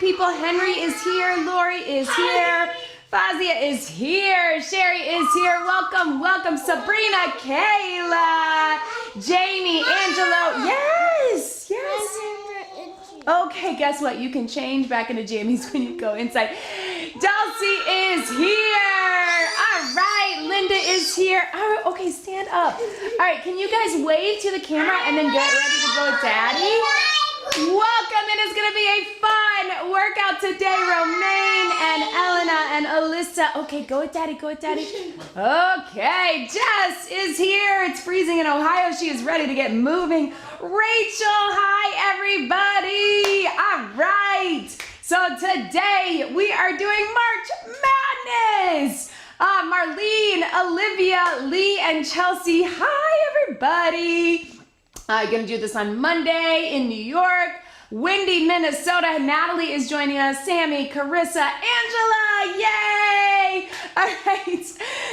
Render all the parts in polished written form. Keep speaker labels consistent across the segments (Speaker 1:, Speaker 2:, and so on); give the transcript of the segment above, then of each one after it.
Speaker 1: people. Henry is here. Lori is here. Fazia is here. Sherry is here. Welcome, welcome. Sabrina, Kayla, Jamie, Angelo. Yes, yes. Okay, guess what? You can change back into Jamie's when you go inside. Dulcie is here. All right, Linda is here. All right, okay, stand up. All right, can you guys wave to the camera and then get ready to go with Daddy? Welcome, it is going to be a fun workout today. Romaine and Elena and Alyssa. Okay, go with Daddy, go with Daddy. Okay, Jess is here. It's freezing in Ohio. She is ready to get moving. Rachel, hi everybody. All right, so today we are doing March Madness. Marlene, Olivia, Lee, and Chelsea, hi everybody. I'm gonna do this on Monday in New York. Windy, Minnesota. Natalie is joining us. Sammy, Carissa, Angela, yay! All right,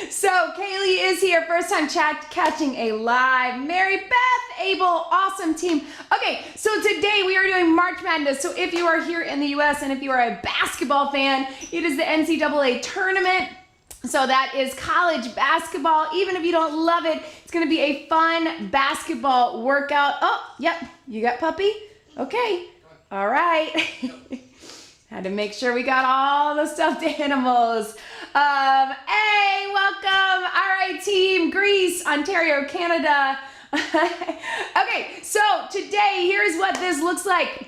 Speaker 1: so Kaylee is here. First time catching a live. Mary Beth, Abel, awesome team. Okay, so today we are doing March Madness. So if you are here in the US and if you are a basketball fan, it is the NCAA tournament. So that is college basketball. Even if you don't love it, it's gonna be a fun basketball workout. Oh, yep, you got puppy? Okay, all right. Had to make sure we got all the stuffed animals. Hey, welcome. All right, team, Greece, Ontario, Canada. Okay, so today, here's what this looks like.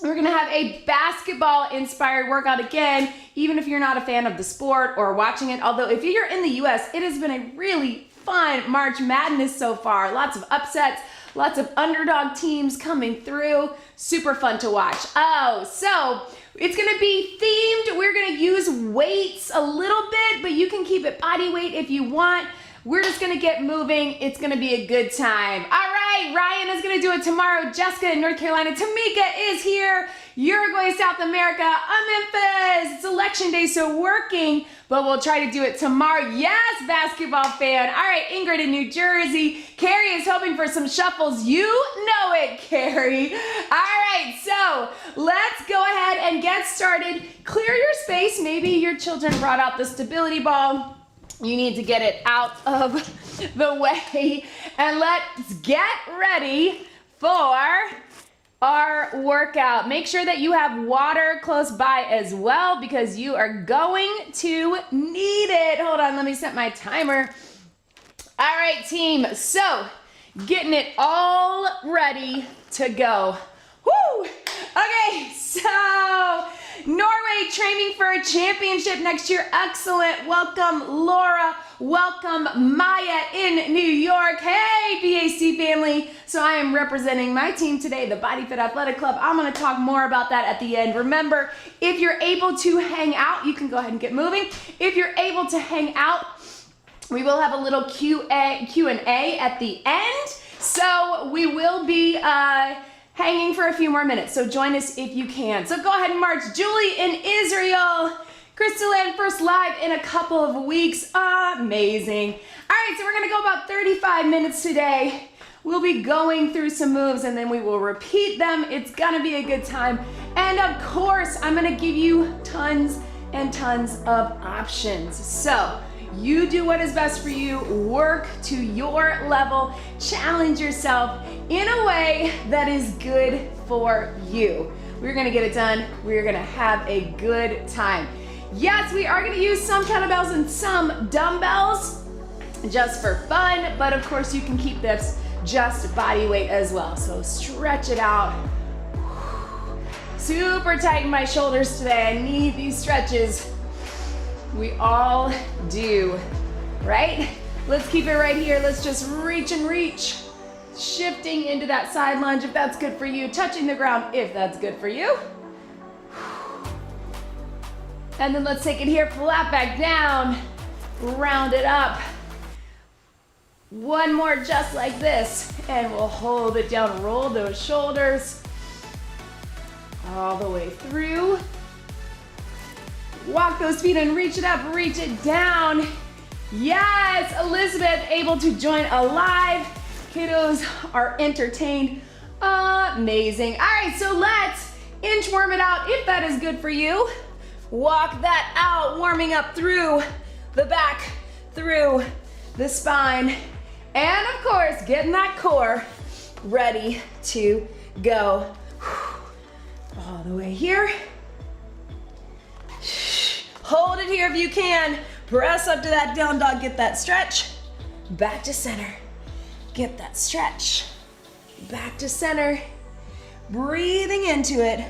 Speaker 1: We're gonna have a basketball inspired workout again, even if you're not a fan of the sport or watching it. Although if you're in the US, it has been a really fun March Madness so far. Lots of upsets, lots of underdog teams coming through. Super fun to watch. Oh, so it's gonna be themed. We're gonna use weights a little bit, but you can keep it body weight if you want. We're just gonna get moving. It's gonna be a good time. All right, Ryan is gonna do it tomorrow. Jessica in North Carolina. Tamika is here. Uruguay, South America. Memphis. It's election day, so working, but we'll try to do it tomorrow. Yes, basketball fan. All right, Ingrid in New Jersey. Carrie is hoping for some shuffles. You know it, Carrie. All right, so let's go ahead and get started. Clear your space. Maybe your children brought out the stability ball. You need to get it out of the way, and let's get ready for our workout. Make sure that you have water close by as well because you are going to need it. Hold on, let me set my timer. All right, team, so getting it all ready to go. Woo! Okay, so Norway training for a championship next year. Excellent. Welcome, Laura. Welcome, Maya in New York. Hey, BAC family. So I am representing my team today, the BodyFit Athletic Club. I'm going to talk more about that at the end. Remember, if you're able to hang out, you can go ahead and get moving. If you're able to hang out, we will have a little Q&A at the end. So we will be hanging for a few more minutes, so join us if you can. So go ahead and march. Julie in Israel. Crystal Ann first live in a couple of weeks. Amazing. All right, so we're gonna go about 35 minutes today. We'll be going through some moves and then we will repeat them. It's gonna be a good time. And of course, I'm gonna give you tons and tons of options. So you do what is best for you, work to your level, challenge yourself in a way that is good for you. We're gonna get it done. We're gonna have a good time. Yes, we are gonna use some kettlebells and some dumbbells just for fun, but of course you can keep this just body weight as well. So stretch it out. Super tight in my shoulders today. I need these stretches. We all do, right? Let's keep it right here. Let's just reach and reach. Shifting into that side lunge if that's good for you. Touching the ground if that's good for you. And then let's take it here, flat back down, round it up. One more just like this, and we'll hold it down, roll those shoulders all the way through. Walk those feet and reach it up, reach it down. Yes, Elizabeth able to join alive. Kiddos are entertained. Amazing. All right, so let's inchworm it out if that is good for you. Walk that out, warming up through the back, through the spine, and of course, getting that core ready to go. All the way here. Hold it here if you can. Press up to that down dog, get that stretch. Back to center. Get that stretch. Back to center. Breathing into it.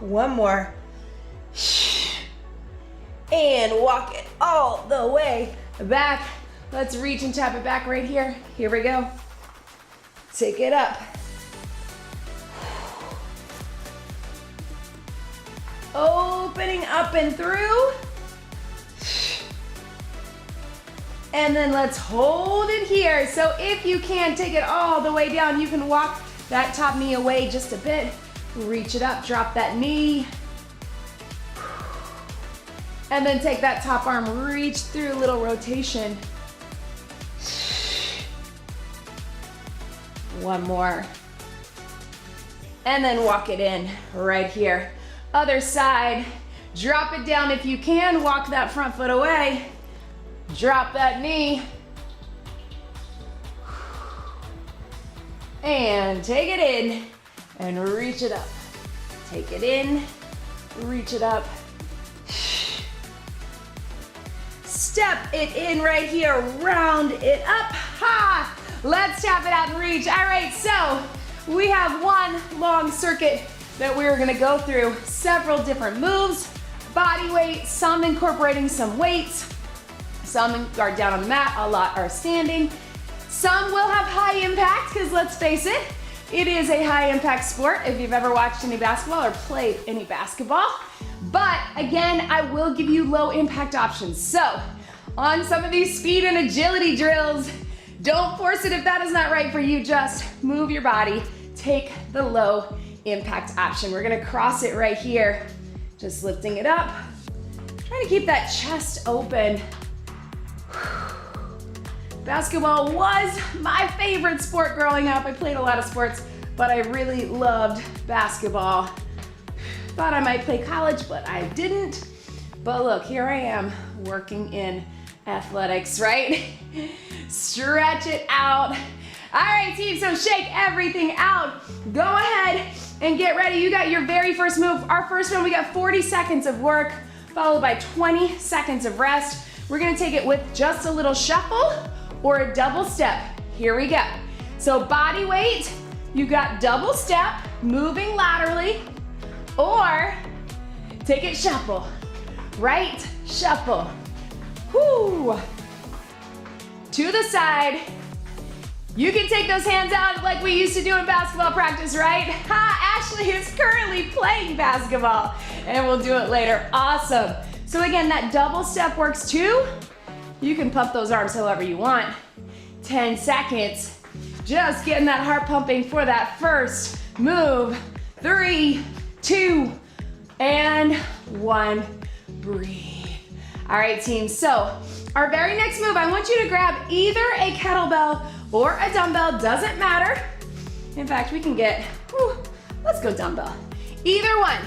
Speaker 1: One more. And walk it all the way back. Let's reach and tap it back right here. Here we go. Take it up. Opening up and through. And then let's hold it here. So if you can, take it all the way down. You can walk that top knee away just a bit. Reach it up, drop that knee. And then take that top arm, reach through, a little rotation. One more. And then walk it in right here. Other side, drop it down if you can, walk that front foot away. Drop that knee. And take it in and reach it up. Take it in, reach it up. Step it in right here, round it up. Ha! Let's tap it out and reach. All right, so we have one long circuit that we're gonna go through. Several different moves, body weight, some incorporating some weights, some are down on the mat, a lot are standing. Some will have high impact, because let's face it, it is a high impact sport if you've ever watched any basketball or played any basketball. But again, I will give you low impact options. So on some of these speed and agility drills, don't force it if that is not right for you, just move your body, take the low impact option. We're gonna cross it right here, just lifting it up, trying to keep that chest open. Basketball was my favorite sport growing up. I played a lot of sports, but I really loved basketball. Thought I might play college, but I didn't. But look, here I am working in athletics, right? Stretch it out. All right, team, so shake everything out. Go ahead and get ready. You got your very first move. Our first one, we got 40 seconds of work, followed by 20 seconds of rest. We're gonna take it with just a little shuffle or a double step. Here we go. So body weight, you got double step, moving laterally, or take it shuffle. Right, shuffle. Whoo. To the side. You can take those hands out like we used to do in basketball practice, right? Ha, Ashley is currently playing basketball, and we'll do it later. Awesome. So again, that double step works too. You can pump those arms however you want. 10 seconds. Just getting that heart pumping for that first move. 3, 2, and 1. Breathe. All right, team. So our very next move, I want you to grab either a kettlebell or a dumbbell, doesn't matter. In fact, we can get, let's go dumbbell. Either one.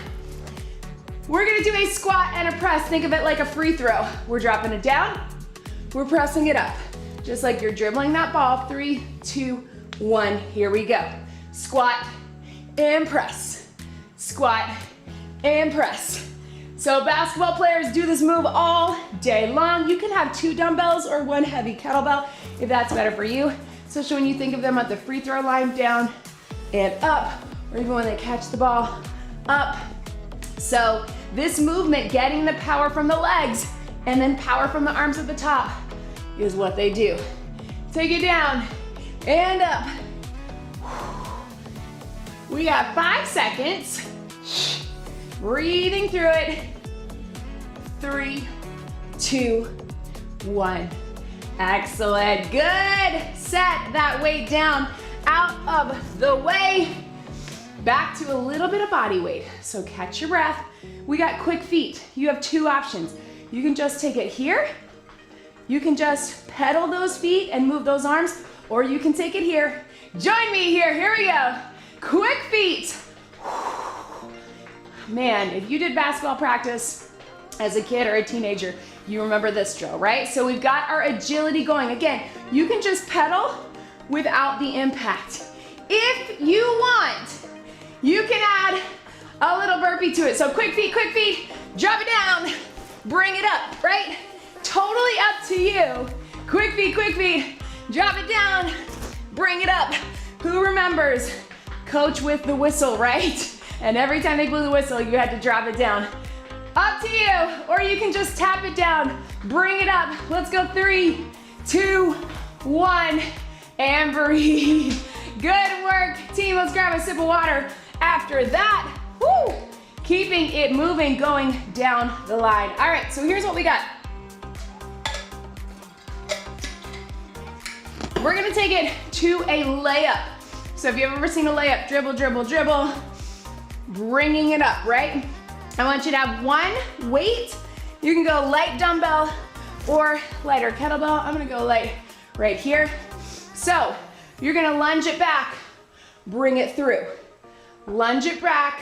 Speaker 1: We're gonna do a squat and a press. Think of it like a free throw. We're dropping it down, we're pressing it up. Just like you're dribbling that ball. 3, 2, 1, here we go. Squat and press. Squat and press. So basketball players do this move all day long. You can have 2 dumbbells or 1 heavy kettlebell if that's better for you. Especially when you think of them at the free throw line, down and up, or even when they catch the ball, up. So this movement, getting the power from the legs and then power from the arms at the top, is what they do. Take it down and up. We got 5 seconds. Breathing through it. 3, 2, 1. Excellent, good. Set that weight down, out of the way. Back to a little bit of body weight. So catch your breath. We got quick feet. You have 2 options. You can just take it here. You can just pedal those feet and move those arms, or you can take it here. Join me here, here we go. Quick feet. man, if you did basketball practice as a kid or a teenager, you remember this drill, right? So we've got our agility going. Again, you can just pedal without the impact. If you want, you can add a little burpee to it. So quick feet, drop it down, bring it up, right? Totally up to you. Quick feet, drop it down, bring it up. Who remembers coach with the whistle, right? And every time they blew the whistle, you had to drop it down. Up to you, or you can just tap it down, bring it up. Let's go 3, 2, 1, and breathe. Good work, team. Let's grab a sip of water. After that, whoo, keeping it moving, going down the line. All right, so here's what we got. We're gonna take it to a layup. So if you've ever seen a layup, dribble, dribble, dribble, bringing it up, right? I want you to have one weight. You can go light dumbbell or lighter kettlebell. I'm gonna go light right here. So you're gonna lunge it back, bring it through. Lunge it back,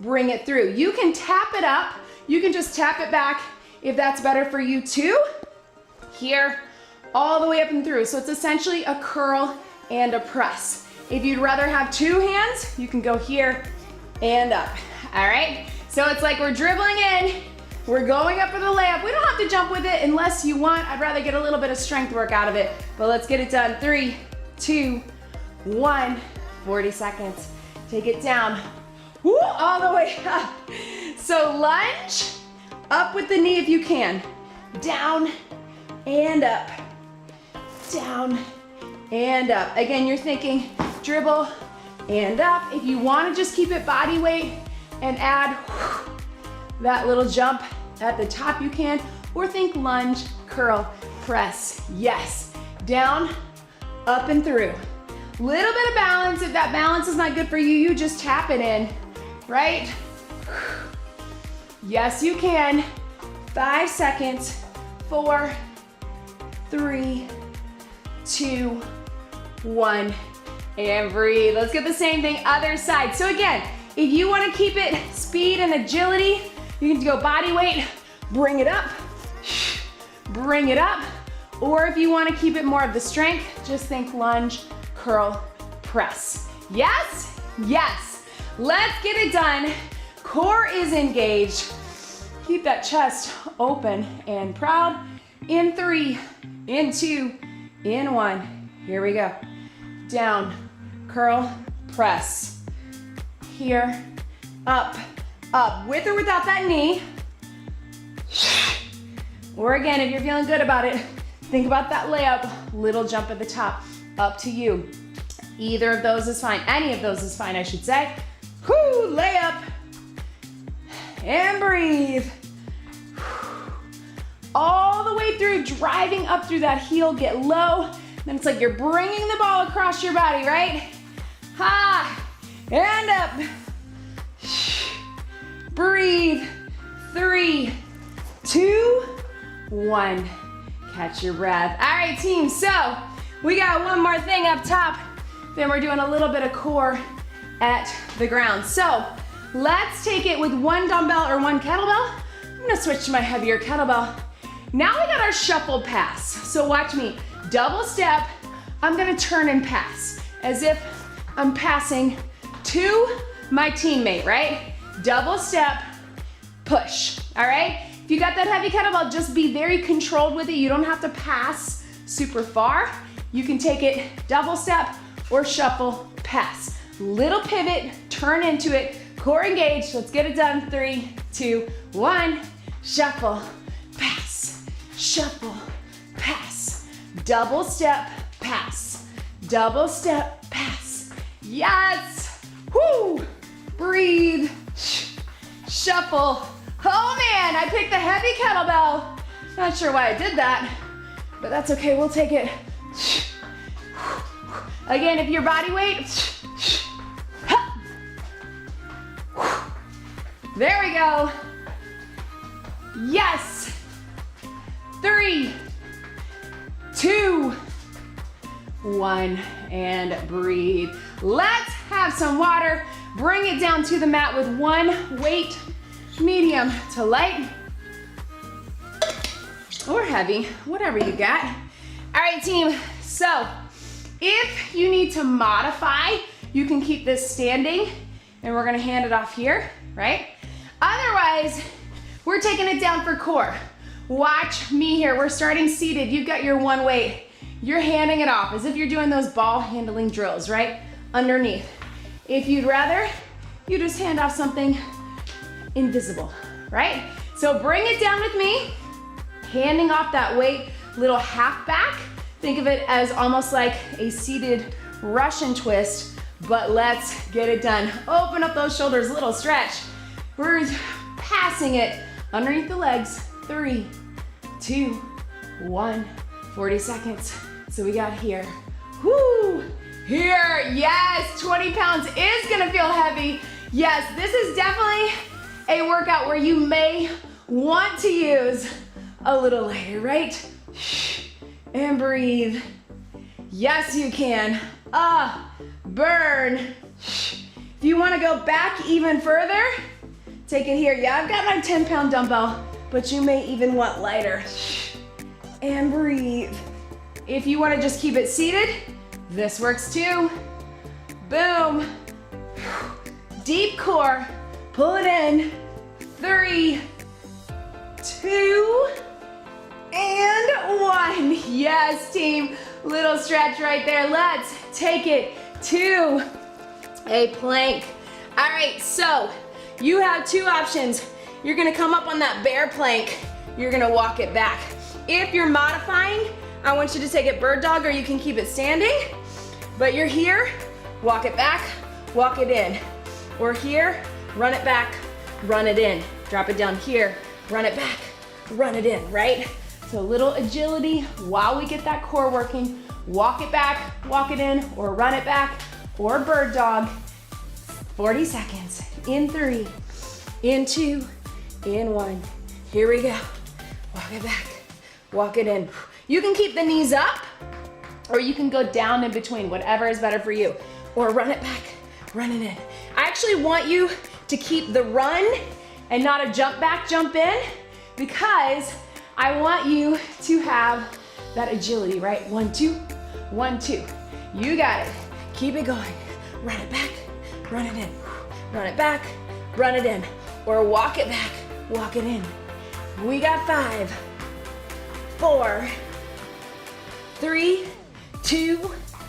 Speaker 1: bring it through. You can tap it up. You can just tap it back if that's better for you too. Here, all the way up and through. So it's essentially a curl and a press. If you'd rather have two hands, you can go here and up, all right? So it's like we're dribbling in, we're going up for the layup. We don't have to jump with it unless you want. I'd rather get a little bit of strength work out of it, but let's get it done. 3, 2, 1, 40 seconds. Take it down, woo, all the way up. So lunge, up with the knee if you can. Down and up, down and up. Again, you're thinking dribble and up. If you wanna just keep it body weight and add that little jump at the top, you can, or think lunge, curl, press. Yes, down, up and through. Little bit of balance. If that balance is not good for you, you just tap it in, right? Yes, you can. 5 seconds. 4, 3, 2, 1, and breathe. Let's get the same thing other side. So again, if you want to keep it speed and agility, you can go body weight, bring it up, bring it up. Or if you want to keep it more of the strength, just think lunge, curl, press. Yes? Yes. Let's get it done. Core is engaged. Keep that chest open and proud. In 3, in 2, in 1. Here we go. Down, curl, press. Here, up, up. With or without that knee. Or again, if you're feeling good about it, think about that layup, little jump at the top. Up to you. Either of those is fine. Any of those is fine, I should say. Whoo, layup. And breathe. All the way through, driving up through that heel, get low. Then it's like you're bringing the ball across your body, right? Ha, and up. Breathe. 3, 2, 1. Catch your breath. All right, team, so we got one more thing up top. Then we're doing a little bit of core at the ground. So let's take it with one dumbbell or one kettlebell. I'm gonna switch to my heavier kettlebell. Now we got our shuffle pass. So watch me, double step. I'm gonna turn and pass as if I'm passing to my teammate, right? Double step, push, all right? If you got that heavy kettlebell, just be very controlled with it. You don't have to pass super far. You can take it double step or shuffle, pass. Little pivot, turn into it, core engaged. Let's get it done. 3, 2, 1, shuffle, pass, shuffle, pass, double step, pass, double step, pass. Yes, whoo, breathe, shuffle. Oh man, I picked the heavy kettlebell. Not sure why I did that, but that's okay, we'll take it. Again, if your body weight, there we go. Yes. 3, 2, 1, and breathe. Let's have some water. Bring it down to the mat with one weight, medium to light, or heavy, whatever you got. All right, team, so if you need to modify, you can keep this standing, and we're gonna hand it off here, right? Otherwise, we're taking it down for core. Watch me here, we're starting seated. You've got your one weight. You're handing it off as if you're doing those ball handling drills, right? Underneath. If you'd rather, you just hand off something invisible, right? So bring it down with me, handing off that weight, little half back. Think of it as almost like a seated Russian twist, but let's get it done. Open up those shoulders, little stretch. We're passing it underneath the legs. 3, 2, 1, 40 seconds. So we got here, whoo, here, yes, 20 pounds is gonna feel heavy. Yes, this is definitely a workout where you may want to use a little lighter, right? And breathe. Yes, you can. Burn. If you wanna go back even further, take it here. Yeah, I've got my 10-pound dumbbell, but you may even want lighter. And breathe. If you wanna just keep it seated, this works too. Boom. Deep core, pull it in. 3, 2, and 1. Yes, team. Little stretch right there. Let's take it to a plank. All right, so you have two options. You're gonna come up on that bear plank. You're gonna walk it back. If you're modifying, I want you to take it bird dog, or you can keep it standing. But you're here, walk it back, walk it in. Or here, run it back, run it in. Drop it down here, run it back, run it in, right? So a little agility while we get that core working. Walk it back, walk it in, or run it back, or bird dog. 40 seconds. In 3, in 2, in 1. Here we go. Walk it back, walk it in. You can keep the knees up, or you can go down in between, whatever is better for you. Or run it back, run it in. I actually want you to keep the run and not a jump back, jump in, because I want you to have that agility, right? 1, 2, 1, 2. You got it. Keep it going. Run it back, run it in. Run it back, run it in. Or walk it back, walk it in. We got 5, 4, 3, 2,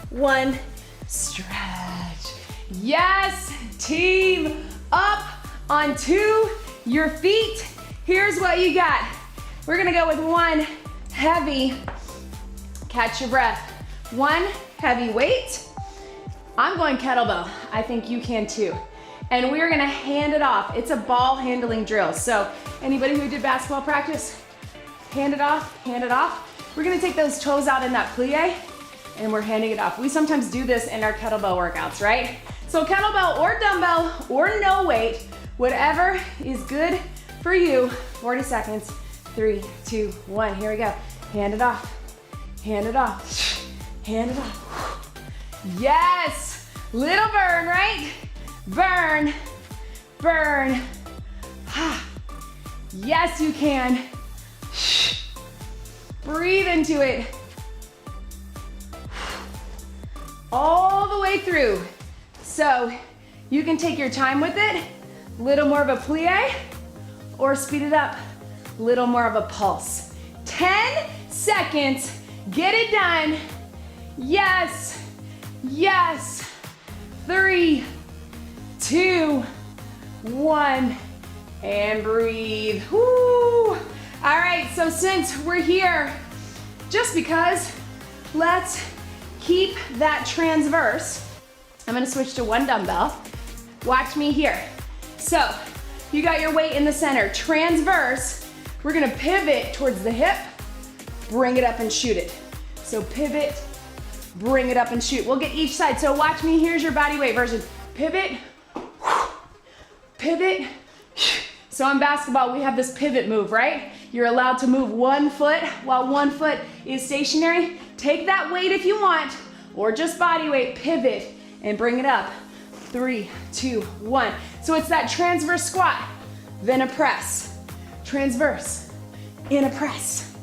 Speaker 1: 1. Stretch. Yes, team. Up onto your feet. Here's what you got. We're gonna go with one heavy, catch your breath. One heavy weight. I'm going kettlebell. I think you can too. And we're gonna hand it off. It's a ball handling drill. So anybody who did basketball practice, hand it off, hand it off. We're gonna take those toes out in that plie, and we're handing it off. We sometimes do this in our kettlebell workouts, right? So kettlebell or dumbbell or no weight, whatever is good for you. 40 seconds. 3, 2, 1. Here we go. Hand it off. Hand it off. Hand it off. Yes. Little burn, right? Burn. Burn. Yes, you can. Breathe into it. All the way through. So you can take your time with it. Little more of a plie, or speed it up. Little more of a pulse. 10 seconds. Get it done. Yes. Yes. 3, 2, 1. And breathe. Woo. All right, so since we're here, just because, let's keep that transverse. I'm gonna switch to one dumbbell. Watch me here. So, you got your weight in the center. Transverse, we're gonna pivot towards the hip, bring it up and shoot it. So pivot, bring it up and shoot. We'll get each side. So watch me, here's your body weight version. Pivot, pivot. So in basketball, we have this pivot move, right? You're allowed to move one foot while one foot is stationary. Take that weight if you want, or just body weight, pivot, and bring it up. 3, 2, 1. So it's that transverse squat, then a press. Transverse, in a press.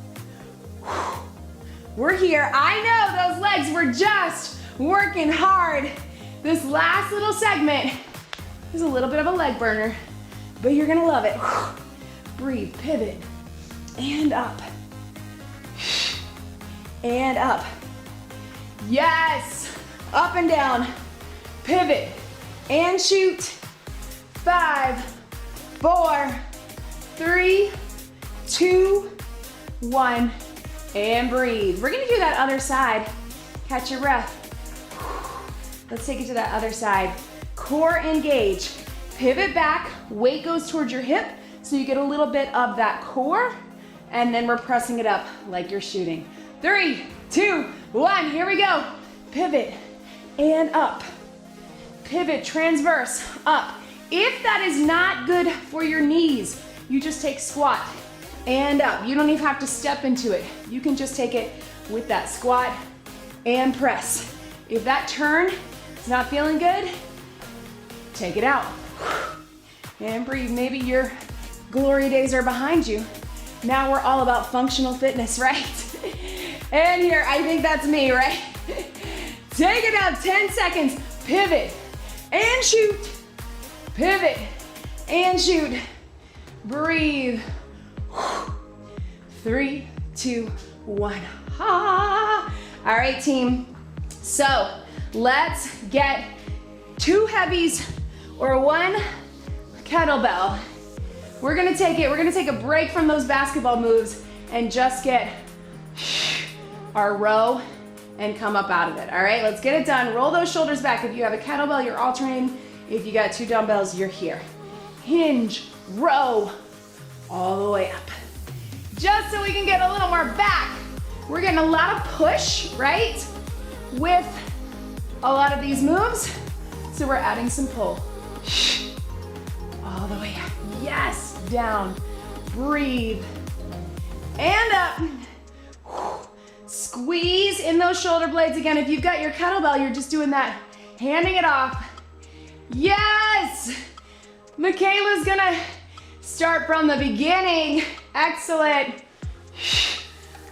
Speaker 1: We're here. I know those legs were just working hard. This last little segment is a little bit of a leg burner, but you're gonna love it. Breathe, pivot, and up. And up. Yes, up and down. Pivot and shoot. 5, 4, 3, 2, 1, and breathe. We're gonna do that other side. Catch your breath. Let's take it to that other side. Core engage. Pivot back, weight goes towards your hip, so you get a little bit of that core, and then we're pressing it up like you're shooting. 3, 2, 1, here we go. Pivot and up. Pivot, transverse, up. If that is not good for your knees, you just take squat and up. You don't even have to step into it. You can just take it with that squat and press. If that turn is not feeling good, take it out. And breathe. Maybe your glory days are behind you. Now we're all about functional fitness, right? And here, I think that's me, right? Take it out, 10 seconds. Pivot and shoot. Pivot and shoot. Breathe. 3, 2, 1. Ha! All right, team. So let's get 2 heavies or 1 kettlebell. We're gonna take a break from those basketball moves and just get our row and come up out of it. All right, let's get it done. Roll those shoulders back. If you have a kettlebell, you're alternating. If you got 2 dumbbells, you're here. Hinge, row, all the way up. Just so we can get a little more back. We're getting a lot of push, right? With a lot of these moves. So we're adding some pull. All the way up. Yes, down. Breathe. And up. Squeeze in those shoulder blades again. If you've got your kettlebell, you're just doing that, handing it off. Yes! Michaela's gonna start from the beginning. Excellent.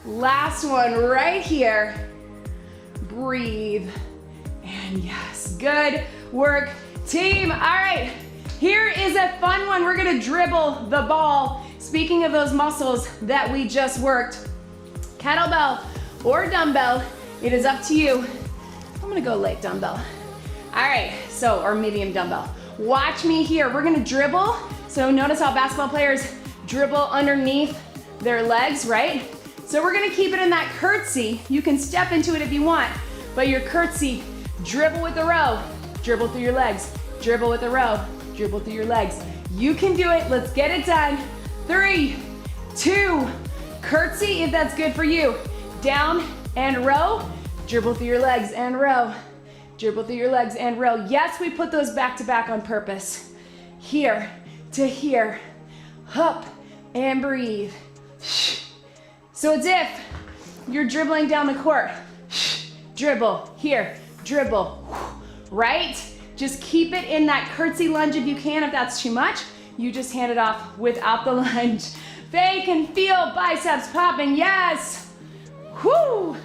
Speaker 1: Last one right here. Breathe. And yes, good work, team. All right, here is a fun one. We're gonna dribble the ball. Speaking of those muscles that we just worked, kettlebell or dumbbell, it is up to you. I'm gonna go light dumbbell. All right, so, or medium dumbbell. Watch me here, we're gonna dribble. So notice how basketball players dribble underneath their legs, right? So we're gonna keep it in that curtsy. You can step into it if you want, but your curtsy, dribble with the row, dribble through your legs, dribble with the row, dribble through your legs. You can do it, let's get it done. 3, 2, curtsy if that's good for you. Down and row, dribble through your legs and row, dribble through your legs and row. Yes, we put those back to back on purpose. Here to here, up and breathe. So it's if you're dribbling down the court, dribble, here, dribble, right? Just keep it in that curtsy lunge if you can. If that's too much, you just hand it off without the lunge. They can feel biceps popping, yes. Whoo!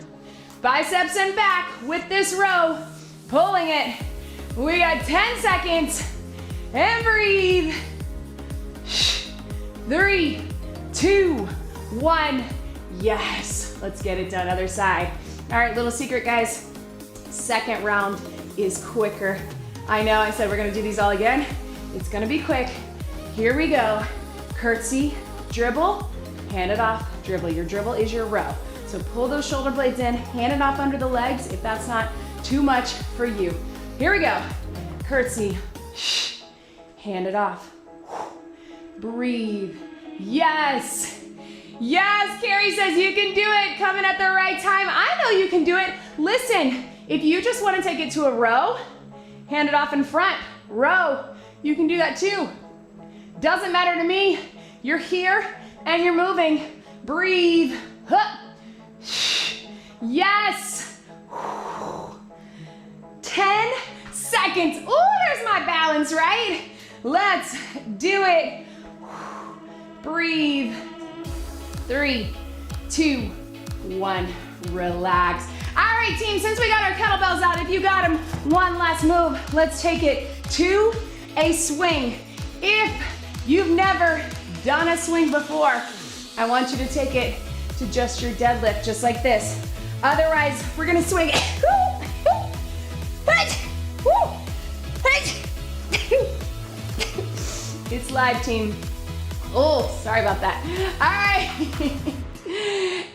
Speaker 1: Biceps and back with this row, pulling it. We got 10 seconds, and breathe. 3, 2, 1, yes. Let's get it done, other side. All right, little secret, guys. Second round is quicker. I know I said we're gonna do these all again. It's gonna be quick. Here we go. Curtsy, dribble, hand it off, dribble. Your dribble is your row. So pull those shoulder blades in, hand it off under the legs if that's not too much for you. Here we go. Curtsy, hand it off. Breathe. Yes. Yes, Carrie says you can do it. Coming at the right time. I know you can do it. Listen, if you just want to take it to a row, hand it off in front. Row. You can do that too. Doesn't matter to me. You're here and you're moving. Breathe. Huh. Yes. 10 seconds. Ooh, there's my balance, right? Let's do it. Breathe. 3, 2, 1. Relax. All right, team, since we got our kettlebells out, if you got them, one last move. Let's take it to a swing. If you've never done a swing before, I want you to take it to just your deadlift, just like this. Otherwise, we're gonna swing. It's live, team. Oh, sorry about that. All right.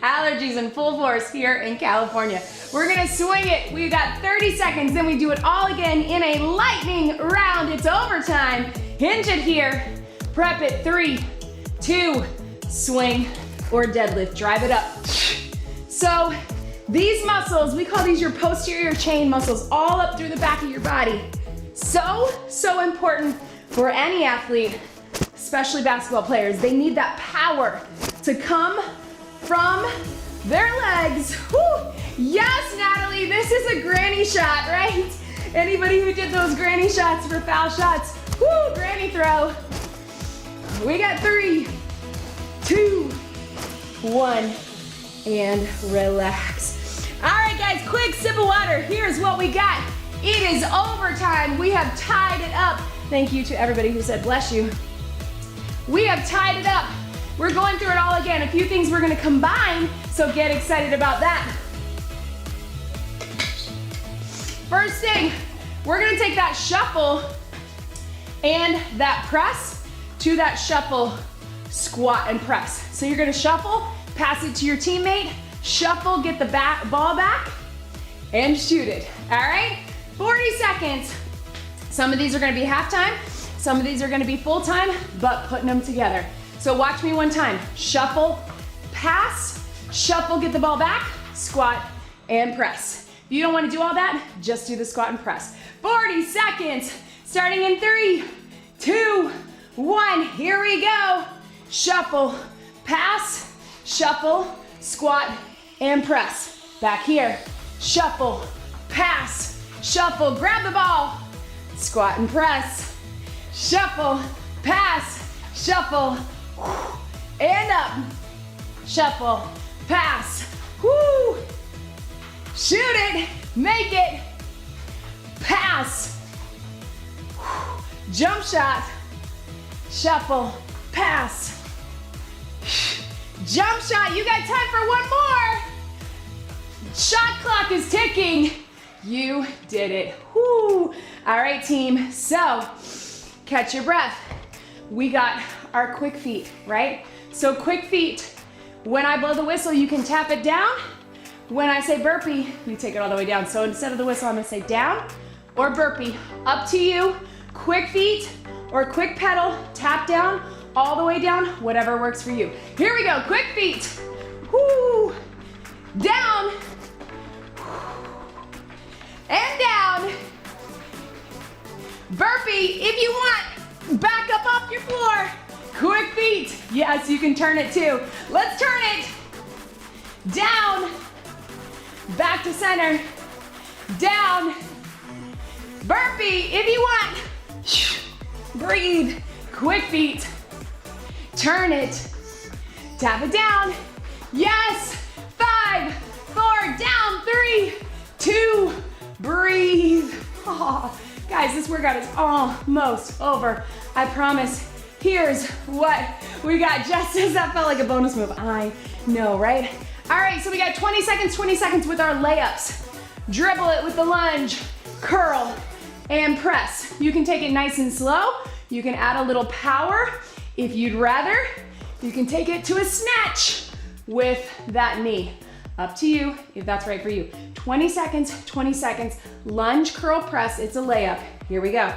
Speaker 1: Allergies in full force here in California. We're gonna swing it. We've got 30 seconds, then we do it all again in a lightning round. It's overtime. Hinge it here. Prep it. 3, 2, swing or deadlift. Drive it up. So these muscles, we call these your posterior chain muscles, all up through the back of your body. So important for any athlete, especially basketball players. They need that power to come from their legs. Whew. Yes, Natalie, this is a granny shot, right? Anybody who did those granny shots for foul shots, whoo, granny throw. We got 3, 2, 1, and relax. All right, guys, quick sip of water. Here's what we got. It is overtime. We have tied it up. Thank you to everybody who said bless you. We have tied it up. We're going through it all again. A few things we're gonna combine, so get excited about that. First thing, we're gonna take that shuffle and that press to that shuffle, squat and press. So you're gonna shuffle, pass it to your teammate, shuffle, get the ball back, and shoot it, all right? 40 seconds. Some of these are gonna be halftime, some of these are gonna be full-time, but putting them together. So watch me one time. Shuffle, pass, shuffle, get the ball back, squat, and press. If you don't wanna do all that, just do the squat and press. 40 seconds, starting in 3, 2, 1. Here we go. Shuffle, pass, shuffle, squat, and press. Back here. Shuffle, pass, shuffle, grab the ball, squat and press. Shuffle, pass, shuffle, and up. Shuffle, pass, whoo. Shoot it, make it, pass, jump shot, shuffle, pass, jump shot. You got time for one more. Shot clock is ticking. You did it. Whoo. All right, team. So catch your breath. We got our quick feet, right? So quick feet. When I blow the whistle, you can tap it down. When I say burpee, you take it all the way down. So instead of the whistle, I'm gonna say down or burpee. Up to you. Quick feet or quick pedal, tap down, all the way down, whatever works for you. Here we go, quick feet. Woo. Down. And down. Burpee, if you want, back up off your floor. Quick feet. Yes, you can turn it too. Let's turn it. Down. Back to center. Down. Burpee, if you want. Breathe. Quick feet. Turn it. Tap it down. Yes. 5, 4, down. 3, 2, breathe. Oh, guys, this workout is almost over. I promise. Here's what we got. Jess says that felt like a bonus move. I know, right? All right, so we got 20 seconds with our layups. Dribble it with the lunge, curl, and press. You can take it nice and slow. You can add a little power. If you'd rather, you can take it to a snatch with that knee. Up to you, if that's right for you. 20 seconds, lunge, curl, press. It's a layup. Here we go.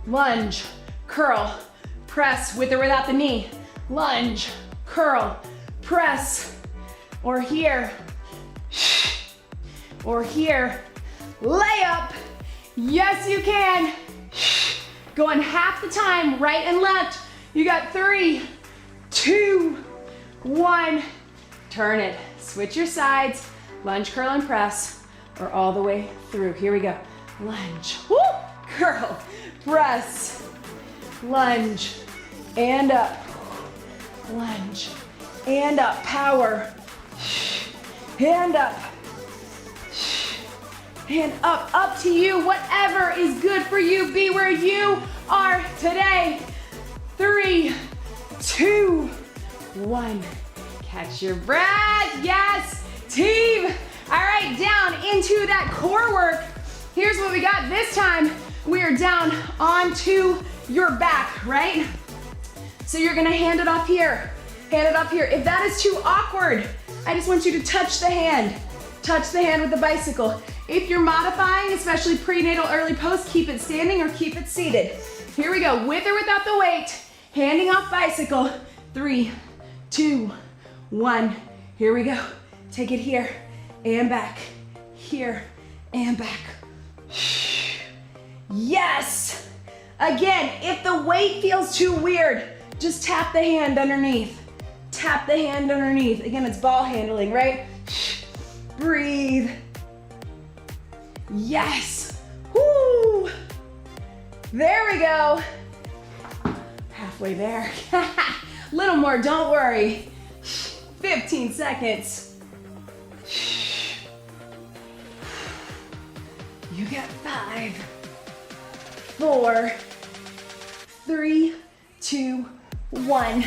Speaker 1: Lunge, curl, press with or without the knee. Lunge, curl, press. Or here, layup. Yes, you can. Going half the time, right and left. You got 3, 2, 1. Turn it. Switch your sides. Lunge, curl, and press, or all the way through. Here we go. Lunge, woo, curl, press, lunge, and up, lunge, and up, power, and up, and up to you, whatever is good for you, be where you are today. 3, 2, 1, catch your breath, yes, team. All right, down into that core work. Here's what we got this time. We are down onto your back, right? So you're gonna hand it off here, hand it off here. If that is too awkward, I just want you to touch the hand with the bicycle. If you're modifying, especially prenatal early post, keep it standing or keep it seated. Here we go, with or without the weight, handing off bicycle. 3, 2, 1, here we go. Take it here and back, here and back. Yes! Again, if the weight feels too weird, just tap the hand underneath. Tap the hand underneath. Again, it's ball handling, right? Breathe. Yes. Woo! There we go. Halfway there. Little more, don't worry. 15 seconds. You got 5, 4, 3, 2, 1.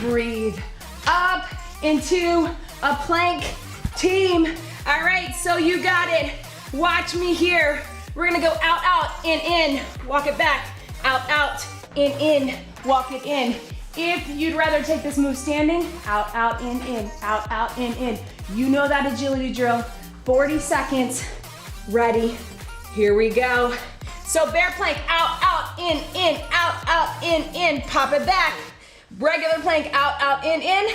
Speaker 1: Breathe. Up into a plank, team. All right, so you got it. Watch me here. We're gonna go out, out, in, walk it back. Out, in, walk it in. If you'd rather take this move standing, out, in, out, in. You know that agility drill. 40 seconds, ready, here we go. So bear plank, out, in, out, in, pop it back. Regular plank, out, in,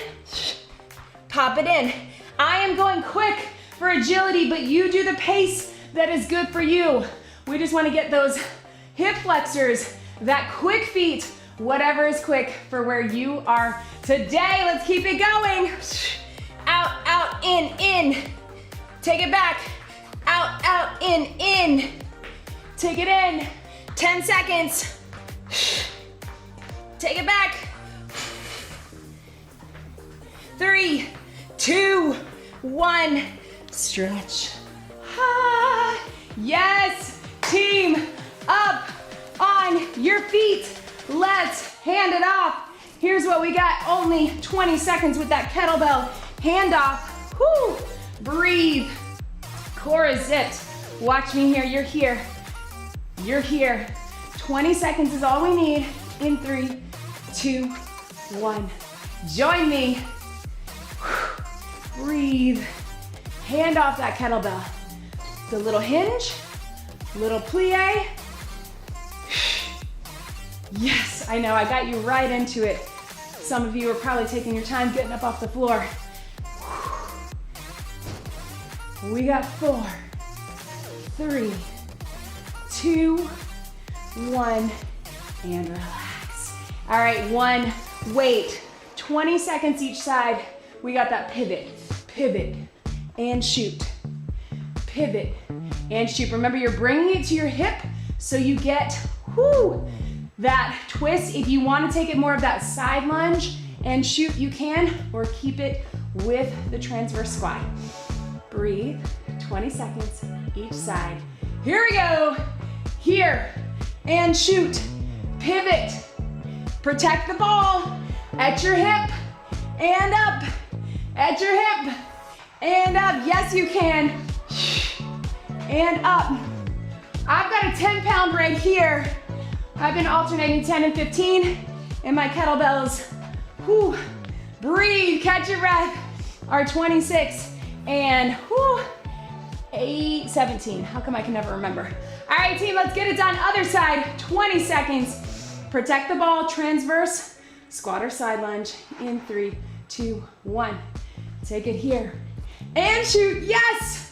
Speaker 1: pop it in. I am going quick for agility, but you do the pace that is good for you. We just wanna get those hip flexors, that quick feet, whatever is quick for where you are today. Let's keep it going. Out, in. Take it back. Out, in. Take it in. 10 seconds. Take it back. 3, 2, 1. Stretch. Ah, yes, team. Up on your feet. Let's hand it off. Here's what we got. Only 20 seconds with that kettlebell. Hand off. Whoo. Breathe. Core is zipped. Watch me here. You're here. You're here. 20 seconds is all we need. In 3, 2, 1. Join me. Breathe. Hand off that kettlebell. The little hinge, little plie. Yes, I know, I got you right into it. Some of you are probably taking your time getting up off the floor. We got 4, 3, 2, 1, and relax. All right, one weight, 20 seconds each side. We got that pivot, and shoot. Pivot and shoot. Remember, you're bringing it to your hip so you get that twist. If you want to take it more of that side lunge and shoot, you can, or keep it with the transverse squat. Breathe, 20 seconds each side. Here we go. Here and shoot. Pivot. Protect the ball at your hip and up. At your hip and up. Yes, you can. And up. I've got a 10-pound right here. I've been alternating 10 and 15, and my kettlebells, breathe, catch your breath, are 26 and 17. How come I can never remember? All right, team, let's get it done. Other side, 20 seconds. Protect the ball, transverse, squat or side lunge in 3, 2, 1. Take it here. And shoot, yes!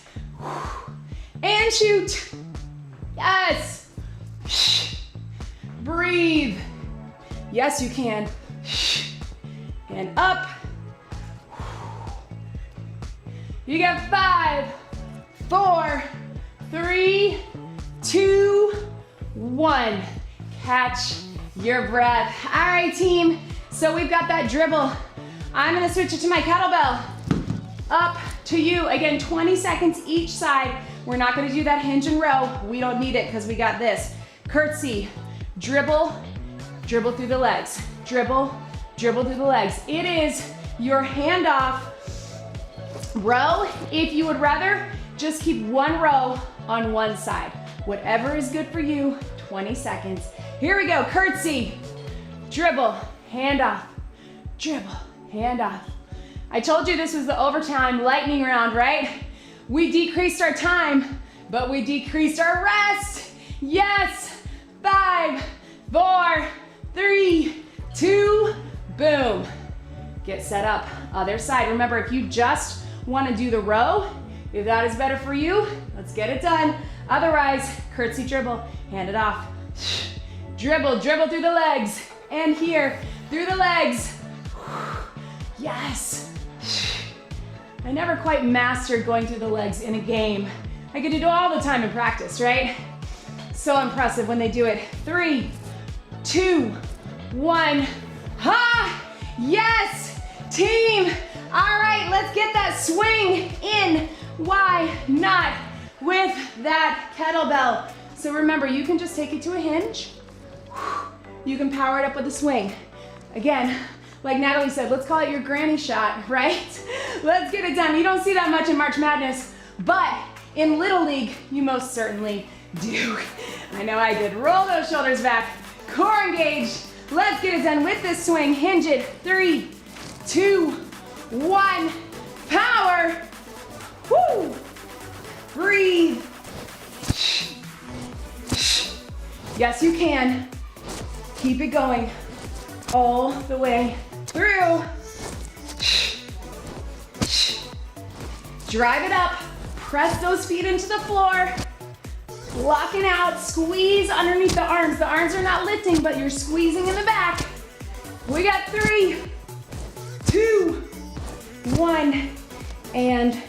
Speaker 1: And shoot, yes! Breathe. Yes, you can. And up. You got 5, 4, 3, 2, 1. catch your breath. All right, team. So we've got that dribble. I'm gonna switch it to my kettlebell. Up to you. Again, 20 seconds each side. We're not gonna do that hinge and row. We don't need it because we got this. Curtsy, dribble, dribble through the legs. Dribble, dribble through the legs. It is your handoff row. If you would rather, just keep one row on one side. Whatever is good for you, 20 seconds. Here we go, curtsy, dribble, handoff, dribble, handoff. I told you this was the overtime lightning round, right? We decreased our time, but we decreased our rest. Yes, 5, 4, 3, 2, boom. Get set up, other side. Remember, if you just want to do the row, if that is better for you, let's get it done. Otherwise, curtsy dribble, hand it off. Dribble, dribble through the legs. And here, through the legs. Yes. I never quite mastered going through the legs in a game. I get to do it all the time in practice, right? So impressive when they do it. 3, 2, 1. Ha! Yes, team. All right, let's get that swing in. Why not with that kettlebell? So remember, you can just take it to a hinge. You can power it up with a swing. Again, like Natalie said, let's call it your granny shot, right? Let's get it done. You don't see that much in March Madness, but in Little League, you most certainly do. I know I did. Roll those shoulders back, core engaged. Let's get it done with this swing. Hinge it. 3, 2, 1. Power. Woo. Breathe. Yes, you can. Keep it going all the way through. Drive it up. Press those feet into the floor. Locking out. Squeeze underneath the arms. The arms are not lifting, but you're squeezing in the back. We got 3, 2, 1, and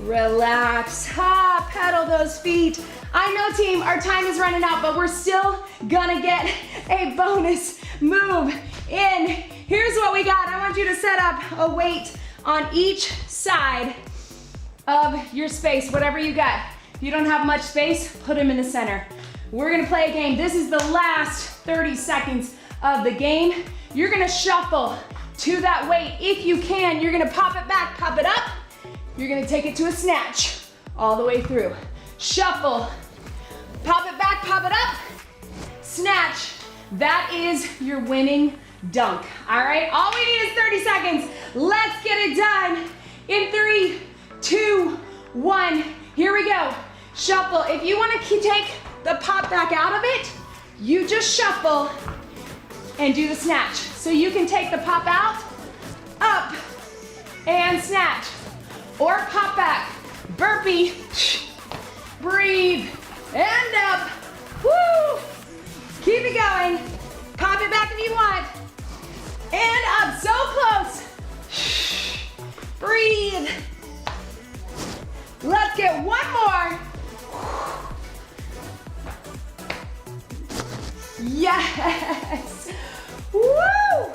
Speaker 1: relax. Ha, pedal those feet. I know, team, our time is running out, but we're still gonna get a bonus move in. Here's what we got. I want you to set up a weight on each side of your space, whatever you got. If you don't have much space, put them in the center. We're gonna play a game. This is the last 30 seconds of the game. You're gonna shuffle to that weight. If you can, you're gonna pop it back, pop it up. You're gonna take it to a snatch all the way through. Shuffle, pop it back, pop it up, snatch. That is your winning dunk, all right? All we need is 30 seconds. Let's get it done in 3, 2, 1. Here we go. Shuffle. If you want to take the pop back out of it, you just shuffle and do the snatch. So you can take the pop out, up, and snatch. Or pop back, burpee, breathe, and up. Woo! Keep it going. Pop it back if you want. And up, so close. Breathe. Let's get one more. Yes. Woo!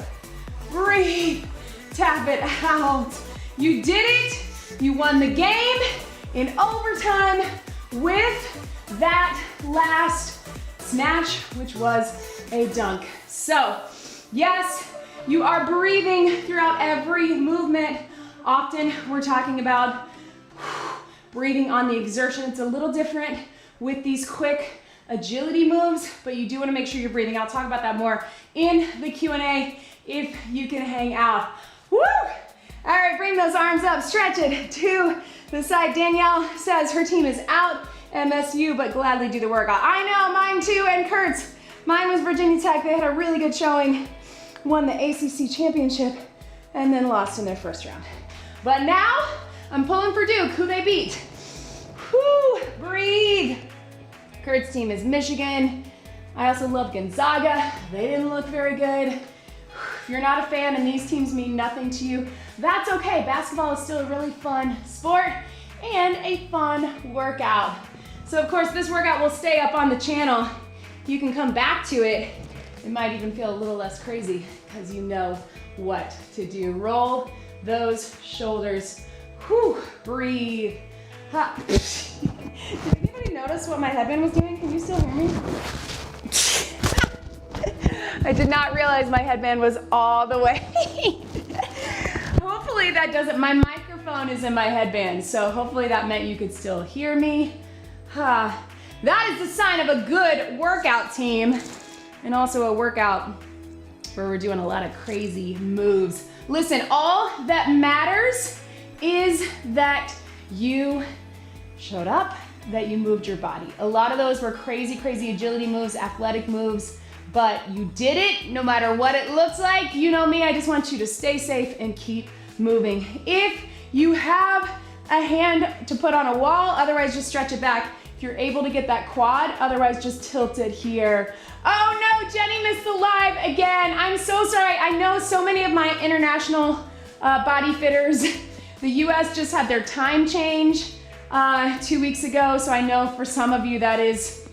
Speaker 1: Breathe. Tap it out. You did it. You won the game in overtime with that last snatch, which was a dunk. So, yes, you are breathing throughout every movement. Often we're talking about breathing on the exertion. It's a little different with these quick agility moves, but you do want to make sure you're breathing. I'll talk about that more in the Q&A if you can hang out. Woo! All right, bring those arms up, stretch it to the side. Danielle says her team is out, MSU, but gladly do the workout. I know, mine too, and Kurt's. Mine was Virginia Tech. They had a really good showing, won the ACC championship, and then lost in their first round. But now, I'm pulling for Duke, who they beat. Whew, breathe. Kurt's team is Michigan. I also love Gonzaga. They didn't look very good. If you're not a fan and these teams mean nothing to you, that's okay. Basketball is still a really fun sport and a fun workout. So of course this workout will stay up on the channel you can come back to it, it might even feel a little less crazy because you know what to do. Roll those shoulders. Whew, breathe. Ha. Did anybody notice what my headband was doing? Can you still hear me? I did not realize my headband was all the way. Hopefully that doesn't, my microphone is in my headband, so hopefully that meant you could still hear me. That is the sign of a good workout team, and also a workout where we're doing a lot of crazy moves. Listen, all that matters is that you showed up, that you moved your body. A lot of those were crazy, crazy agility moves, athletic moves, but you did it no matter what it looks like. You know me, I just want you to stay safe and keep moving. If you have a hand to put on a wall, otherwise just stretch it back. If you're able to get that quad, otherwise just tilt it here. Oh no, Jenny missed the live again. I'm so sorry. I know so many of my international body fitters, the US just had their time change 2 weeks ago, so I know for some of you that is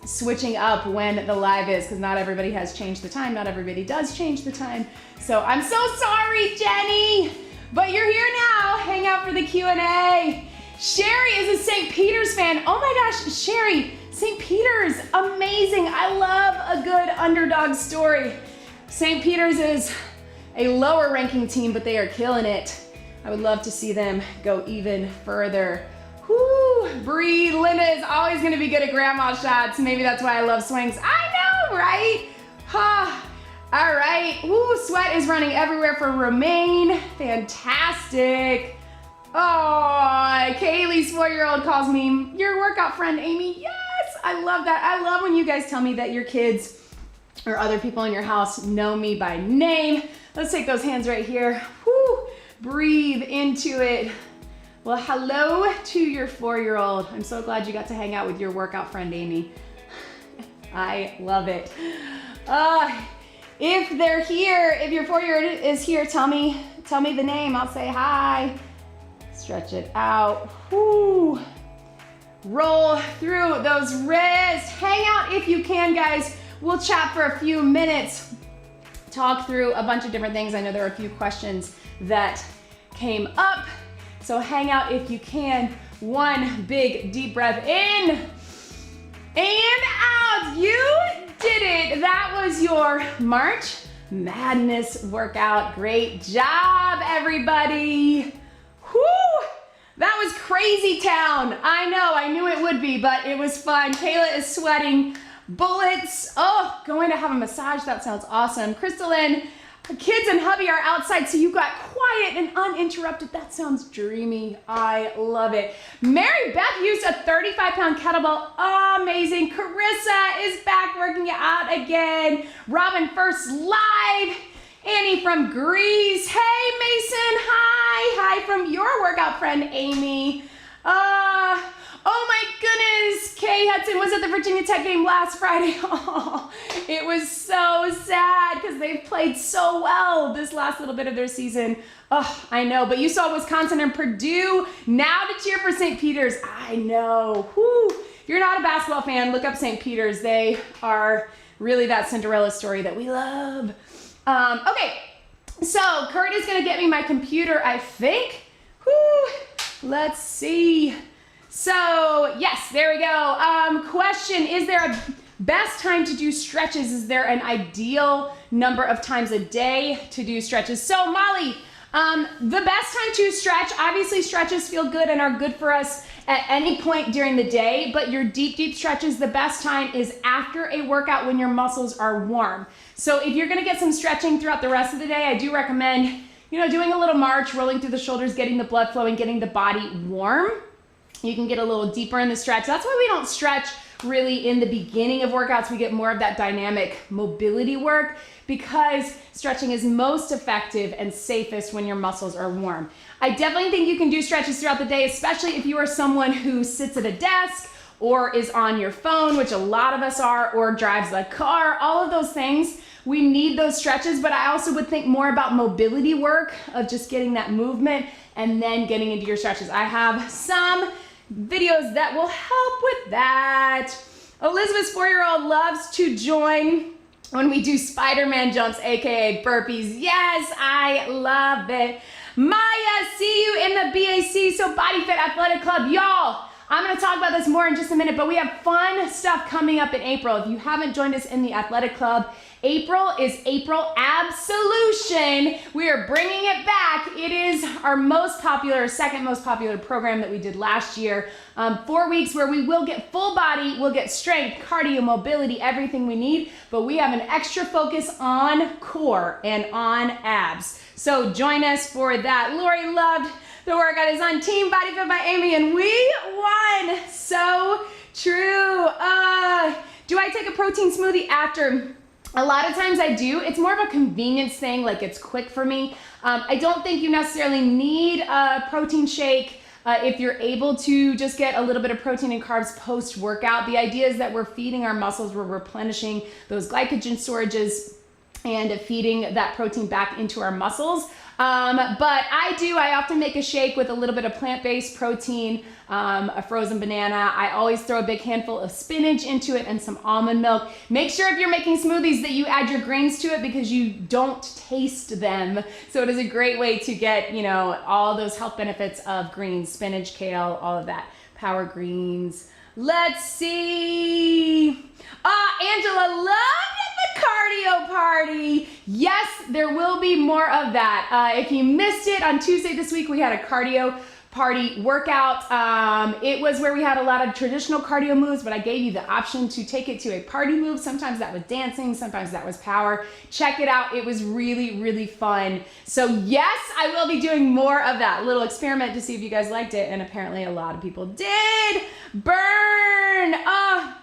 Speaker 1: switching up when the live is, because not everybody has changed the time, not everybody does change the time. So I'm so sorry, Jenny, but you're here now. Hang out for the Q&A. Sherry is a St. Peter's fan. Oh my gosh, Sherry, St. Peter's, amazing. I love a good underdog story. St. Peter's is a lower ranking team, but they are killing it. I would love to see them go even further. Whoo, breathe. Linda is always gonna be good at grandma shots. Maybe that's why I love swings. I know, right? All right, whoo, sweat is running everywhere for Romaine. Fantastic. Oh, Kaylee's 4-year-old calls me your workout friend, Amy. Yes, I love that. I love when you guys tell me that your kids or other people in your house know me by name. Let's take those hands right here. Whoo, breathe into it. Well, hello to your 4-year-old. I'm so glad you got to hang out with your workout friend, Amy. I love it. If they're here, if your 4-year-old is here, tell me the name. I'll say hi. Stretch it out. Whoo. Roll through those wrists. Hang out if you can, guys. We'll chat for a few minutes. Talk through a bunch of different things. I know there are a few questions that came up. So hang out if you can. One big deep breath in and out. You did it. That was your March Madness workout. Great job, everybody. Whew. That was crazy town. I know, I knew it would be, but it was fun. Kayla is sweating bullets. Oh, going to have a massage. That sounds awesome. Crystalline, kids and hubby are outside, so you got quiet and uninterrupted. That sounds dreamy. I love it. Mary Beth used a 35-pound kettlebell. Amazing. Carissa is back working it out again. Robin first live. Annie from Greece. Hey, Mason. Hi from your workout friend, Amy. Oh my goodness. Kay Hudson was at the Virginia Tech game last Friday. Oh, it was so sad because they've played so well this last little bit of their season. Oh, I know, but you saw Wisconsin and Purdue. Now to cheer for St. Peter's. I know. Whew. If you're not a basketball fan, look up St. Peter's. They are really that Cinderella story that we love. Okay, so Kurt is gonna get me my computer, I think. Whew. Let's see. So yes, there we go. Question, is there a best time to do stretches? Is there an ideal number of times a day to do stretches? So Molly, the best time to stretch, obviously stretches feel good and are good for us at any point during the day, but your deep stretches, the best time is after a workout when your muscles are warm. So if you're gonna get some stretching throughout the rest of the day, I do recommend, doing a little march, rolling through the shoulders, getting the blood flowing, getting the body warm. You can get a little deeper in the stretch. That's why we don't stretch really in the beginning of workouts. We get more of that dynamic mobility work because stretching is most effective and safest when your muscles are warm. I definitely think you can do stretches throughout the day, especially if you are someone who sits at a desk or is on your phone, which a lot of us are, or drives the car. All of those things, we need those stretches, but I also would think more about mobility work of just getting that movement and then getting into your stretches. I have some videos that will help with that. Elizabeth's 4-year-old loves to join when we do Spider-Man jumps, aka burpees. Yes, I love it. Maya, see you in the BAC, so BodyFit Athletic Club. Y'all, I'm gonna talk about this more in just a minute, but we have fun stuff coming up in April. If you haven't joined us in the Athletic Club, April is April Absolution. We are bringing it back. It is our most popular, second most popular program that we did last year. 4 weeks where we will get full body, we'll get strength, cardio, mobility, everything we need, but we have an extra focus on core and on abs. So join us for that. Lori loved the workout. Is on Team BodyFit by Amy, and we won. So true. Do I take a protein smoothie after? A lot of times I do. It's more of a convenience thing, like it's quick for me. I don't think you necessarily need a protein shake if you're able to just get a little bit of protein and carbs post-workout. The idea is that we're feeding our muscles, we're replenishing those glycogen storages and feeding that protein back into our muscles. But I often make a shake with a little bit of plant-based protein, a frozen banana. I always throw a big handful of spinach into it and some almond milk. Make sure if you're making smoothies that you add your greens to it because you don't taste them. So it is a great way to get, you know, all those health benefits of greens, spinach, kale, all of that. Power greens. Let's see. Angela loved the cardio party. Yes, there will be more of that. If you missed it, on Tuesday this week, we had a cardio party workout. It was where we had a lot of traditional cardio moves, but I gave you the option to take it to a party move. Sometimes that was dancing, sometimes that was power. Check it out. It was really, really fun. So yes, I will be doing more of that little experiment to see if you guys liked it, and apparently a lot of people did. Burn!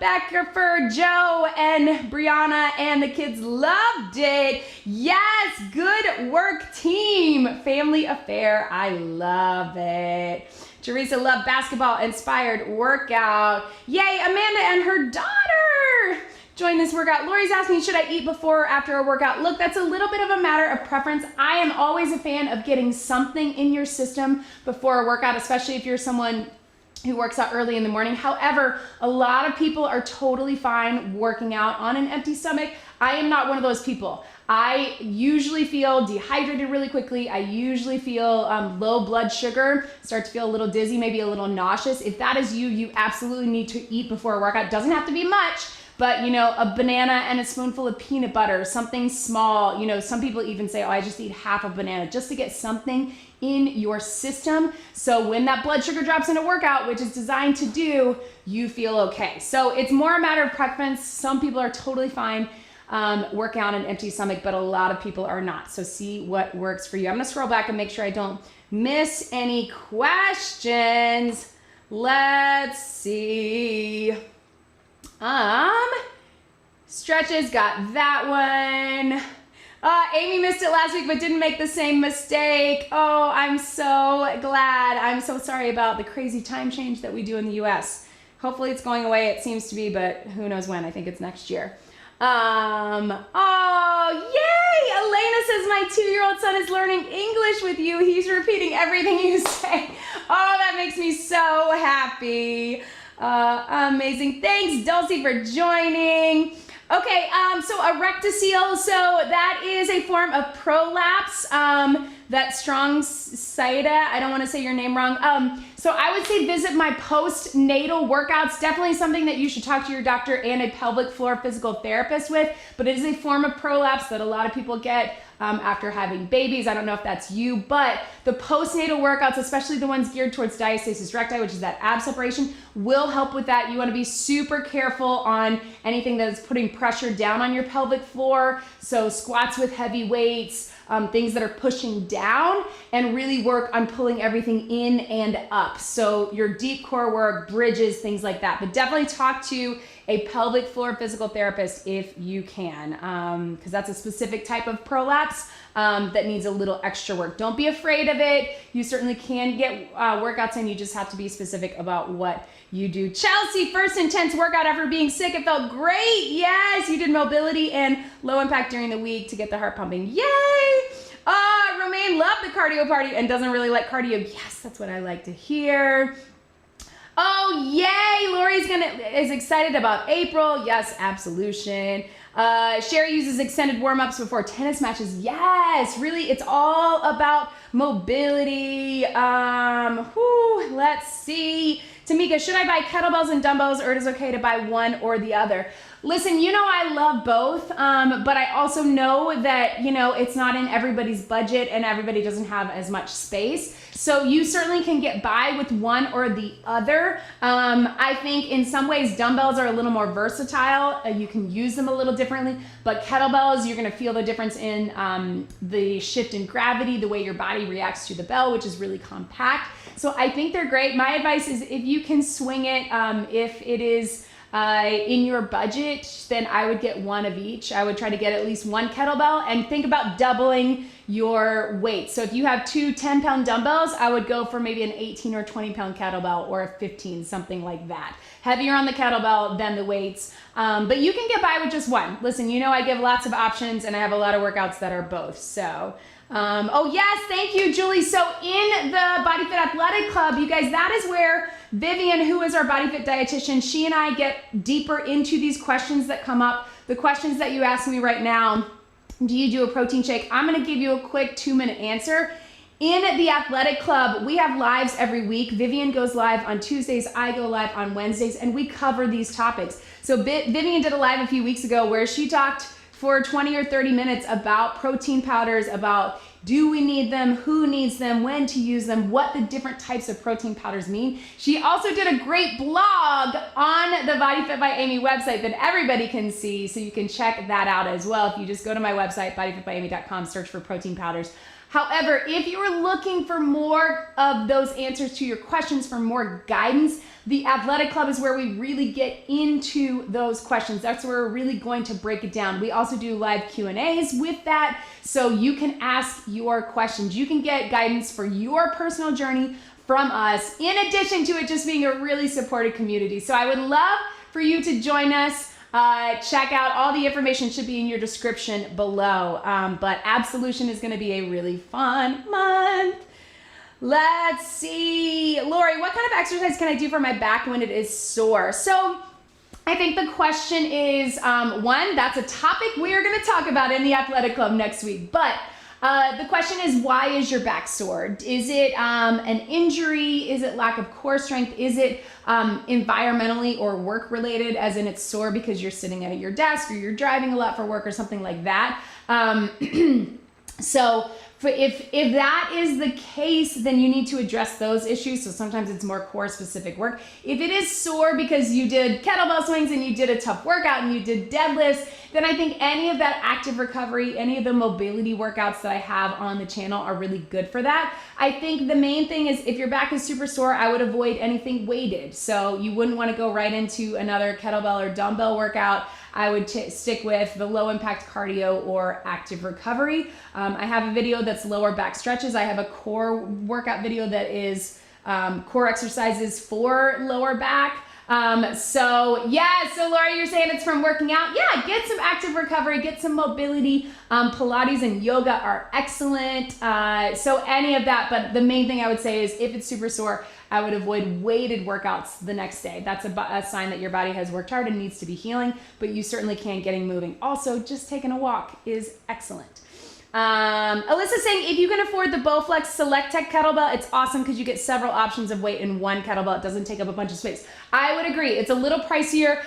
Speaker 1: Becker for Joe and Brianna and the kids loved it. Yes, good work, team. Family affair. I love it. Teresa loved basketball inspired workout. Yay, Amanda and her daughter join this workout. Lori's asking, should I eat before or after a workout? Look, that's a little bit of a matter of preference. I am always a fan of getting something in your system before a workout, especially if you're someone who works out early in the morning. However, a lot of people are totally fine working out on an empty stomach. I am not one of those people. I usually feel dehydrated really quickly. I usually feel low blood sugar, start to feel a little dizzy, maybe a little nauseous. If that is you, you absolutely need to eat before a workout. Doesn't have to be much, but you know, a banana and a spoonful of peanut butter, something small. You know, some people even say, oh, I just eat half a banana just to get something in your system. So when that blood sugar drops in a workout, which is designed to do, you feel okay. So it's more a matter of preference. Some people are totally fine working out on an empty stomach, but a lot of people are not. So see what works for you. I'm gonna scroll back and make sure I don't miss any questions. Let's see. Stretches, got that one. Amy missed it last week, but didn't make the same mistake. Oh, I'm so glad. I'm so sorry about the crazy time change that we do in the US. Hopefully it's going away. It seems to be, but who knows when. I think it's next year. Oh, yay! Elena says my 2-year-old son is learning English with you. He's repeating everything you say. Oh, that makes me so happy. Amazing. Thanks, Dulcie, for joining. Okay, so a rectocele, so that is a form of prolapse, that strong Saida, I don't want to say your name wrong. So I would say visit my postnatal workouts, definitely something that you should talk to your doctor and a pelvic floor physical therapist with, but it is a form of prolapse that a lot of people get after having babies. I don't know if that's you, but the postnatal workouts, especially the ones geared towards diastasis recti, which is that ab separation, will help with that. You want to be super careful on anything that is putting pressure down on your pelvic floor. So squats with heavy weights, things that are pushing down, and really work on pulling everything in and up. So your deep core work, bridges, things like that. But definitely talk to a pelvic floor physical therapist if you can, because that's a specific type of prolapse that needs a little extra work. Don't be afraid of it. You certainly can get workouts in. You just have to be specific about what you do. Chelsea, first intense workout after being sick. It felt great. Yes, you did mobility and low impact during the week to get the heart pumping. Yay! Romaine loved the cardio party and doesn't really like cardio. Yes, that's what I like to hear. Oh, yay! Lori's gonna Vivian is excited about April. Yes, absolution. Sherry uses extended warm-ups before tennis matches. Yes, really, it's all about mobility. Let's see. Tamika, should I buy kettlebells and dumbbells, or it is okay to buy one or the other? Listen, you know I love both, but I also know that, you know, it's not in everybody's budget and everybody doesn't have as much space. So you certainly can get by with one or the other. I think in some ways dumbbells are a little more versatile. You can use them a little differently, but kettlebells, you're gonna feel the difference in the shift in gravity, the way your body reacts to the bell, which is really compact. So I think they're great. My advice is if you can swing it, if it is in your budget, then I would get one of each. I would try to get at least one kettlebell and think about doubling your weight. So if you have two 10-pound dumbbells, I would go for maybe an 18 or 20-pound kettlebell, or a 15, something like that. Heavier on the kettlebell than the weights, but you can get by with just one. Listen, you know I give lots of options and I have a lot of workouts that are both, so. Oh yes, thank you, Julie. So in the BodyFit Athletic Club, you guys, that is where Vivian, who is our BodyFit dietitian, she and I get deeper into these questions that come up, the questions that you ask me right now. Do you do a protein shake? I'm gonna give you a quick 2-minute answer. In the Athletic Club, we have lives every week. Vivian goes live on Tuesdays, I go live on Wednesdays, and we cover these topics. So Vivian did a live a few weeks ago where she talked for 20 or 30 minutes about protein powders, about do we need them, who needs them, when to use them, what the different types of protein powders mean. She also did a great blog on the BodyFit by Amy website that everybody can see, so you can check that out as well. If you just go to my website, bodyfitbyamy.com, search for protein powders. However, if you are looking for more of those answers to your questions, for more guidance, the Athletic Club is where we really get into those questions. That's where we're really going to break it down. We also do live Q&As with that, so you can ask your questions. You can get guidance for your personal journey from us, in addition to it just being a really supported community. So I would love for you to join us. Check out all the information, should be in your description below. But Absolution is going to be a really fun month. Let's see. Lori, what kind of exercise can I do for my back when it is sore? So I think the question is, one, that's a topic we are going to talk about in the Athletic Club next week. But the question is, why is your back sore? Is it an injury? Is it lack of core strength? Is it environmentally or work related, as in it's sore because you're sitting at your desk or you're driving a lot for work or something like that? So if that is the case, then you need to address those issues. So sometimes it's more core specific work. If it is sore because you did kettlebell swings and you did a tough workout and you did deadlifts, then I think any of that active recovery, any of the mobility workouts that I have on the channel are really good for that. I think the main thing is, if your back is super sore, I would avoid anything weighted. So you wouldn't want to go right into another kettlebell or dumbbell workout. I would stick with the low impact cardio or active recovery. I have a video that's lower back stretches. I have a core workout video that is core exercises for lower back. So Laura, you're saying it's from working out. Yeah, get some active recovery, get some mobility. Pilates and yoga are excellent. So any of that, but the main thing I would say is, if it's super sore, I would avoid weighted workouts the next day. That's a sign that your body has worked hard and needs to be healing, but you certainly can getting moving. Also, just taking a walk is excellent. Alyssa's saying, if you can afford the Bowflex Select Tech kettlebell, it's awesome because you get several options of weight in one kettlebell. It doesn't take up a bunch of space. I would agree. It's a little pricier.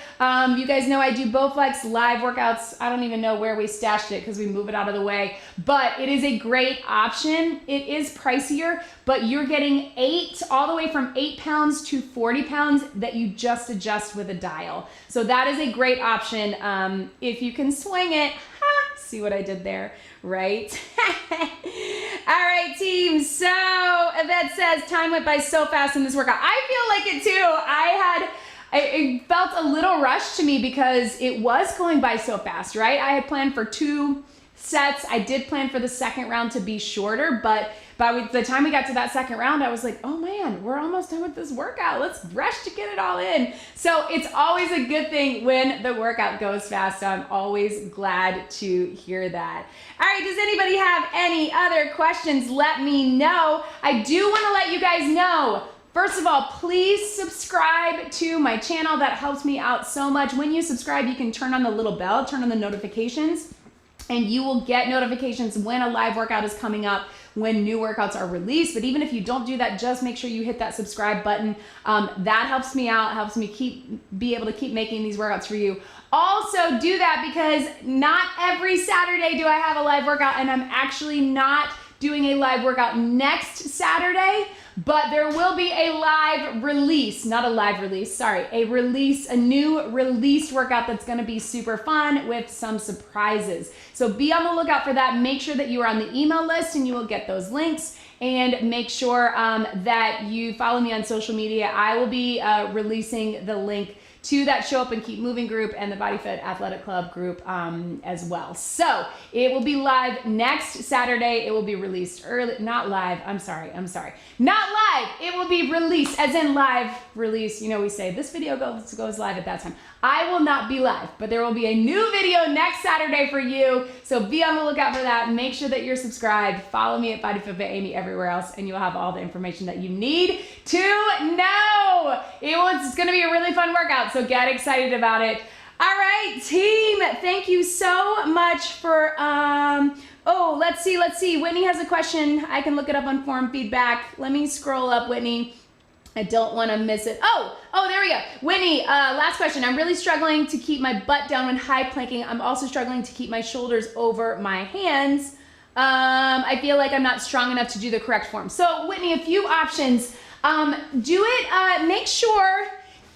Speaker 1: You guys know I do Bowflex live workouts. I don't even know where we stashed it because we move it out of the way, but it is a great option. It is pricier, but you're getting all the way from 8 pounds to 40 pounds that you just adjust with a dial. So that is a great option. If you can swing it. See what I did there, right? All right, team. So Yvette says, time went by so fast in this workout. I feel like it too. It felt a little rushed to me because it was going by so fast, right? I had planned for 2 sets. I did plan for the second round to be shorter, but by the time we got to that second round, I was like, oh man, we're almost done with this workout. Let's rush to get it all in. So it's always a good thing when the workout goes fast. So I'm always glad to hear that. All right, does anybody have any other questions? Let me know. I do want to let you guys know, First of all, please subscribe to my channel. That helps me out so much. When you subscribe, you can turn on the little bell, turn on the notifications, and you will get notifications when a live workout is coming up, when new workouts are released. But even if you don't do that, just make sure you hit that subscribe button. That helps me out, helps me be able to keep making these workouts for you. Also do that because not every Saturday do I have a live workout, and I'm actually not doing a live workout next Saturday, but there will be a live release, not a live release, sorry, a new released workout that's gonna be super fun with some surprises. So be on the lookout for that. Make sure that you are on the email list and you will get those links, and make sure that you follow me on social media. I will be releasing the link to that Show Up and Keep Moving group and the BodyFit Athletic Club group as well. So it will be live next Saturday. It will be released early, not live, I'm sorry. Not live, it will be released, as in live release. You know, we say this video goes live at that time. I will not be live, but there will be a new video next Saturday for you. So be on the lookout for that. Make sure that you're subscribed. Follow me at BodyFit by Amy everywhere else, and you'll have all the information that you need to know. It's gonna be a really fun workout, so get excited about it. All right, team, thank you so much for, oh, let's see. Whitney has a question. I can look it up on forum feedback. Let me scroll up, Whitney. I don't want to miss it. Oh, there we go. Whitney, last question. I'm really struggling to keep my butt down when high planking. I'm also struggling to keep my shoulders over my hands. I feel like I'm not strong enough to do the correct form. So Whitney, a few options. Do it, make sure,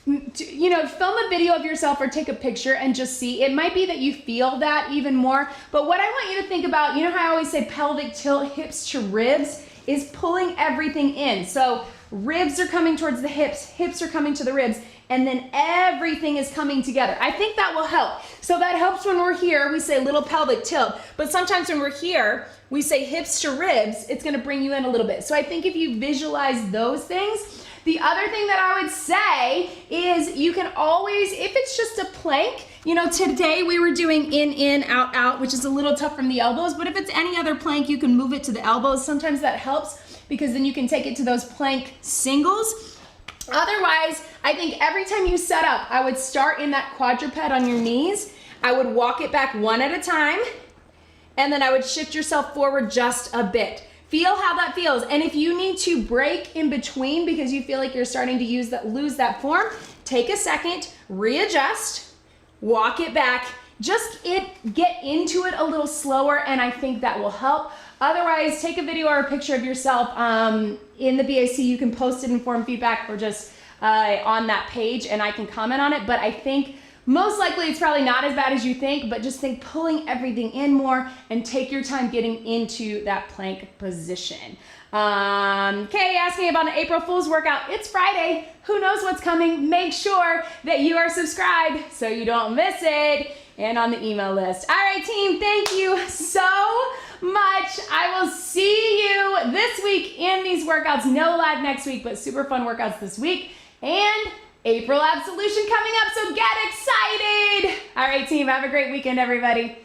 Speaker 1: film a video of yourself or take a picture and just see. It might be that you feel that even more, but what I want you to think about, you know how I always say pelvic tilt, hips to ribs, is pulling everything in. So ribs are coming towards the hips are coming to the ribs, and then everything is coming together. I think that will help. So that helps when we're here, we say little pelvic tilt, but sometimes when we're here, we say hips to ribs, it's gonna bring you in a little bit. So I think if you visualize those things. The other thing that I would say is you can always, if it's just a plank, today we were doing in, out, out, which is a little tough from the elbows, but if it's any other plank, you can move it to the elbows. Sometimes that helps because then you can take it to those plank singles. Otherwise, I think every time you set up, I would start in that quadruped on your knees. I would walk it back one at a time, and then I would shift yourself forward just a bit. Feel how that feels. And if you need to break in between because you feel like you're starting to lose that form, take a second, readjust, walk it back, just get into it a little slower, and I think that will help. Otherwise, take a video or a picture of yourself in the BAC. You can post it in forum feedback or just on that page, and I can comment on it. But I think most likely it's probably not as bad as you think, but just think pulling everything in more and take your time getting into that plank position. Kay asking about an April Fool's workout. It's Friday. Who knows what's coming? Make sure that you are subscribed so you don't miss it, and on the email list. All right, team, thank you so much. I will see you this week in these workouts. No live next week, but super fun workouts this week. And April Absolution coming up, so get excited. All right, team, have a great weekend, everybody.